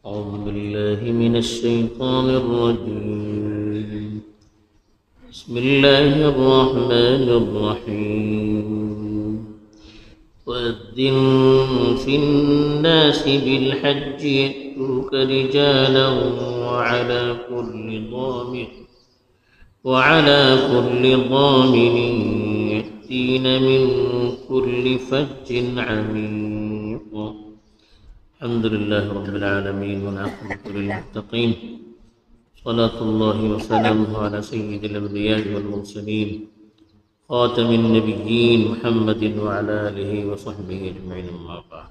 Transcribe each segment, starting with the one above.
أعوذ بالله من الشيطان الرجيم. بسم الله الرحمن الرحيم. وأذن في الناس بالحج يأتوك رجالا وعلى كل ضامر يأتين من كل فج عميق. الحمد لله رب العالمين والعاقبة للمتقين. صلاة الله وسلامه على سيد الأنبياء والمرسلين خاتم النبيين محمد وعلى آله وصحبه أجمعين. أما بعد.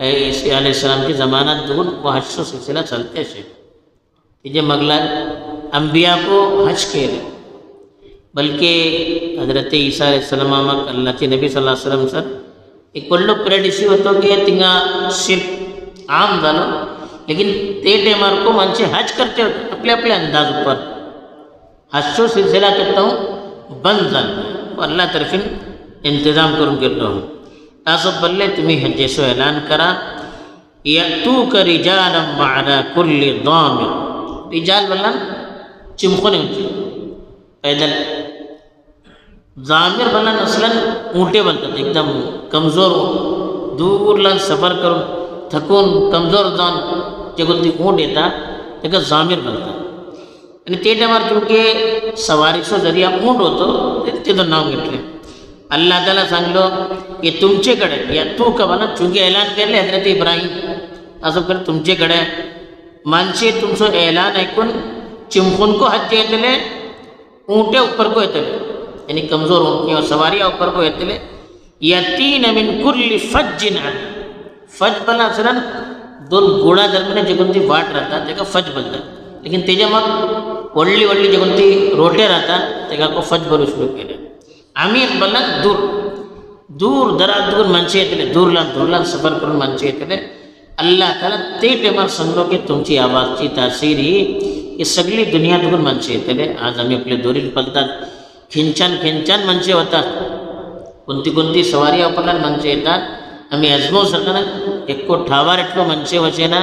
عیسی علیہ السلام کی زمانت دور وہ حج و سلسلہ چلتے سے تیجے مغلا انبیاء کو حج کے لئے بلکہ حضرت عیسیٰ علیہ السلام آمک اللہ کے نبی صلی اللہ علیہ وسلم سر ایک پلو پریڈیسی ہوتا کہ تنگا صرف عام دالو لیکن تیٹے مار کو منچے حج کرتے ہوتے اپنے اپنے انداز پر حج و سلسلہ کرتا ہوں بند جانا وہ اللہ طرفین انتظام کروں گر رہا ہوں تاسب بلے تمہیں حج سو اعلان کرا یأتوک رجالا معنا کل ضامر رجال بلن چمخونے ہوتے پیدل ضامر بلن اصلا اونٹے بلتا تھا ایک دم کمزور دور لن سفر کروں تھکون کمزور جان جگہ تی اونٹ دیتا جگہ ضامر بلتا یعنی تیٹے مار چونکہ سواری سو ذریعہ اونٹ ہوتا تے تو ناؤں گٹھے اللہ تعالیٰ سانگ لو یہ تمچے کڑے یا تو کا بنا چونکہ اعلان کر لے حضرت ابراہیم آسف کر تمچے کڑے مانچے تم سو اعلان ایکن چمخون کو حج جیتے لے اونٹے اوپر کو ایتے لے یعنی کمزور اونٹی اور سواریاں اوپر کو ایتے لے یتین من کل فجن فج بلنا اصلا دون گوڑا درمنے جگنتی واٹ رہتا تیکا فج بلتا لیکن تیجا ماں وڑلی وڑلی جگنتی روٹے رہتا تیکا کو فج بلو شروع کے لئے عمیق بلن دور دور دراز دور منچے تلے دور لان سفر کرن منچے تلے اللہ تعالیٰ تیٹے مار سنگلو کہ تم چی آواز چی تاثیر ہی کہ سگلی دنیا دور منچے تلے آج ہمیں اپنے دوری پلتا کھنچان منچے ہوتا کنتی سواریاں اوپرلان منچے ہوتا ہمیں عزمو سکنا ایک کو ٹھاوار اٹلو منچے وچینا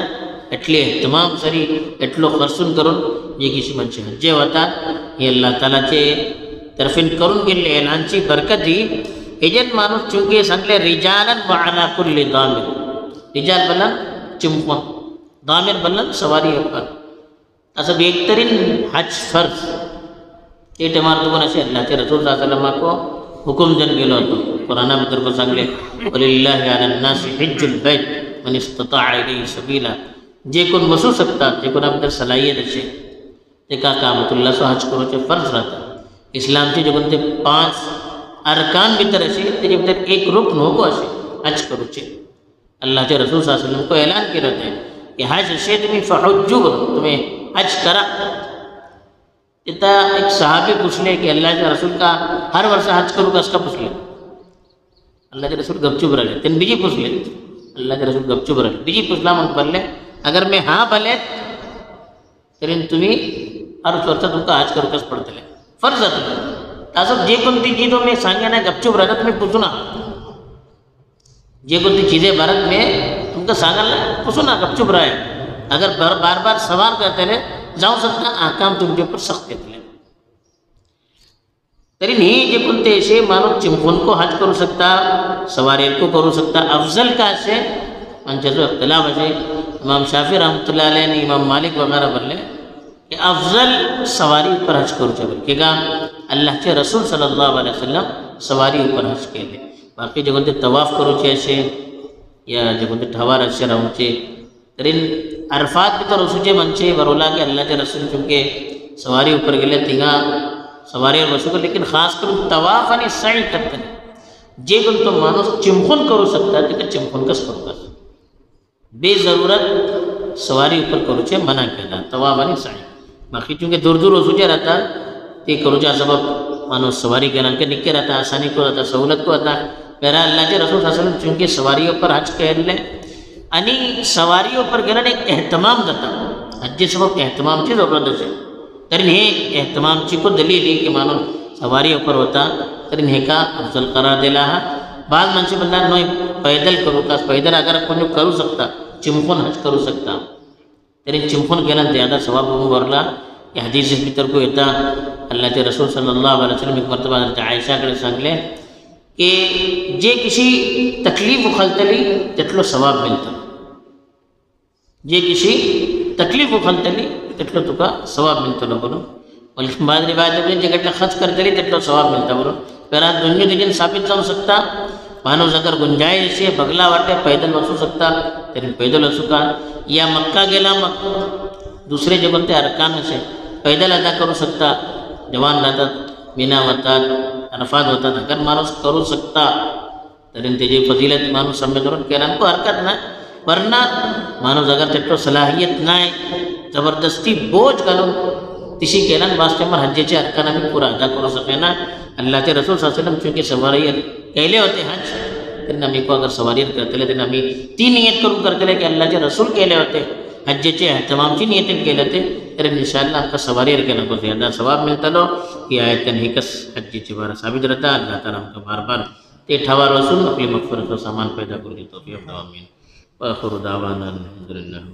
اٹلے احتمام سری اٹلو خرسون کرن یہ کسی منچے حجے ہوتا یہ اللہ تعالیٰ چے طرفین کرن کے لئے اعلان چی برکت دی ایجن مانوس چونکہ سنگلے رجالا وعلا کل ضامر رجال بلن چمخون ضامر بلن سواری اوپر اصب ایک ترین حج فرض یہ تمہار تو بنا سے اللہ کے رسول صلی اللہ علیہ وسلم کو حکم جن گلو تو قرآن بطر کو سنگلے وَلِلَّهِ عَلَى النَّاسِ حِجُّ الْبَيْتِ مَنِ اسْتَطَاعَ إِلَيْهِ سَبِيلًا جے کن مسو سکتا جے کن اپنے صلاحیت اچھے جے کا کامت اللہ سو حج کرو چھے فرض رہتا اسلام کی جو بنتے 5 ارکان بھیتر اسے تیجے بھیتر ایک رکن ہو کو اسے حج کرو چھے اللہ کے رسول صلی اللہ علیہ وسلم کو اعلان کی رہتے ہیں کہ حج اسے تمہیں فحجو تمہیں حج کرا اتا ایک صحابی پوچھ لے کہ اللہ کے رسول کا ہر ورسہ حج کرو کا اس کا پوچھ لے اللہ کے رسول گپ چوب رہے تین بیجی پوچھ لے اللہ کے رسول گپ چوب رہے بیجی پوچھ لا من پر لے اگر میں ہاں بلے ترین تمہیں ہر ورسہ تم کا حج کرو کس پڑھتے لے فرض ہے تاسب جے کنتی چیزوں میں سانگیا نے گپ چوب رہتا تمہیں پوچھنا جے کنتی چیزیں بھارت میں تم کا سانگل پوچھنا گپ چوب رہا ہے اگر بار بار سوال کرتے لے جاؤں سکتا احکام تم کے اوپر سخت کرتے لے تری نہیں جے کنتے ایسے مانو چمخون کو حج کرو سکتا سواریر کو کرو سکتا افضل کا ایسے منچزو اختلاف ہے امام شافی رحمت اللہ علیہ نے امام مالک وغیرہ بن لے کہ افضل سواری پر حج کرو چاہے کہ گا اللہ کے رسول صلی اللہ علیہ وسلم سواری پر حج کے لئے باقی جگہ تے طواف کرو چاہے سے یا جگہ تے ٹھوار اچھے رہوں چاہے ترین عرفات بھی تو رسول چاہے منچے برولا کہ اللہ کے رسول چونکہ سواری اوپر گلے تنگا سواری اور رسول لیکن خاص کر طواف آنی سعی کرتے ہیں جے کن تو مانو چمخون کرو سکتا ہے کہ چمخون کس کرو کر بے ضرورت سواری اوپر کرو چاہے منع کہتا طواف آنی سعی باقی چونکہ دور دور رسول چاہے رہتا تے کرو چاہ سبب مانو سواری کہنا کہ نکے رہتا آسانی کو رہتا سہولت کو رہتا میرا اللہ کے رسول صلی اللہ علیہ وسلم چونکہ سواریوں پر حج کہہ لیں انہی سواریوں پر گنا ایک احتمام دیتا حج سبب احتمام چیز ضرورت ہے ترین ہے احتمام چی کو دلیل ہے کہ مانو سواریوں پر ہوتا ترین ہے کا افضل قرار دے لہا بعض منشی بندہ نوئی پیدل کرو کا پیدل اگر کنو کرو سکتا چمخون حج کرو سکتا ترین چمخون کہنا زیادہ ثواب برلا یہ حدیث اس بطر کو ہوتا اللہ کے رسول صلی اللہ علیہ وسلم ایک مرتبہ حضرت عائشہ کرے سانگ لے کہ جے کسی تکلیف اخلتلی تتلو ثواب ملتا جے کسی تکلیف اخلتلی تتلو تو کا ثواب ملتا نہ بولو بلکہ بعد روایت میں جے کتلا خرچ کرتلی تتلو ثواب ملتا بولو پھر دنیا دیکھیں ثابت جاؤ سکتا مانوز اگر گنجائش سے بغلا واٹے پیدل وسو سکتا تیرین پیدل وسو کا یا مکہ گیلا دوسرے جگہ تے ارکان سے پیدل ادا کرو سکتا جوان رہتا مینا ہوتا عرفات ہوتا اگر مانوس کرو سکتا ترین تیجی فضیلت مانوس سمجھ کرو کہنا کو حرکت نہ ورنہ مانوز اگر تیٹو صلاحیت نائے زبردستی بوجھ گلو تیشی کیلان واسطے مر حج چے ارکانہ بھی پورا ادا کرو سکینا اللہ کے رسول صلی اللہ علیہ وسلم چونکہ سواری کہلے ہوتے حج تین نمی کو اگر سواری کرتے لے تین نمی تین نیت کروں کرتے لے کہ اللہ کے رسول کہلے ہوتے حج چے تمام چی نیتیں کہلے تھے پھر انشاءاللہ آپ کا سواری رکھنا کو زیادہ ثواب ملتا لو یہ آیت حکس حج چے بارہ ثابت رہتا اللہ تعالیٰ ہم کا بار بار تیٹھاوا رسول اپنی مغفرت و سامان پیدا کر دی توفیق آمین وآخر دعوانا الحمدللہ